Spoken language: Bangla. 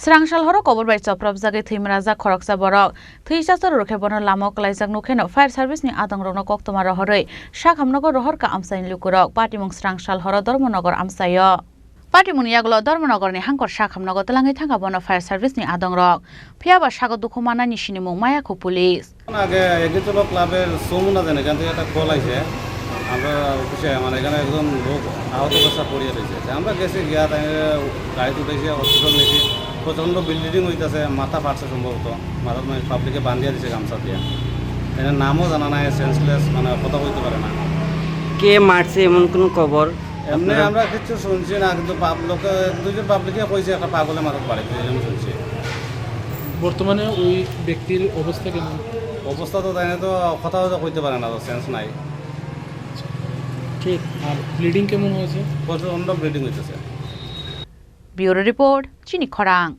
Srangsal horo kobor bai choprab jage thimraja khoroksa borok thuisasor rokhe bono lamo klaijak nukheno fire service ni adang rokno koktoma rohoroi Sakhamnagar rohorka amsain lukurok patimung Srangsal horo Dharmanagar amsayo Patimuni yagulo Dharmanagar ni hangkor Sakhamnagar telangai thanga bono fire service ni adang rok phiaba sago dukhumana ni sinimung Mayakhu police আগে এগিতলো ক্লাবের সমুনা দেন এখান থেকে একটা কল আছে আমরা অফিসে মানে এখানে একজন লোক আহত অবস্থা পড়িয়ে রয়েছে আমরা গেছি গিয়া তাই গাড়িতে উঠেছি হসপিটাল নিয়েছি প্রচণ্ড ব্লিডিং হইতেছে মাথা ফাটছে সম্ভবত মাথা পাবলিকে বান্ধিয়ে দিছে গামছা দিয়ে এর নামও জানা নাই সেন্সলেস মানে কথা বলতে পারে না কে মারছে এমন কোনো খবর এমনি আমরা কিছু শুনছি না কিন্তু দুজন পাবলিকে কইছে একটা পাগলে মাথা পারে আমি শুনছি বর্তমানে ওই ব্যক্তির অবস্থা কেমন অবস্থা তো তাই তো কথা কইতে পারে না তো সেন্স নাই ঠিক আর ব্লিডিং কেমন হয়েছে প্রচণ্ড ব্লিডিং হইতেছে Bureau Report Chini Khorang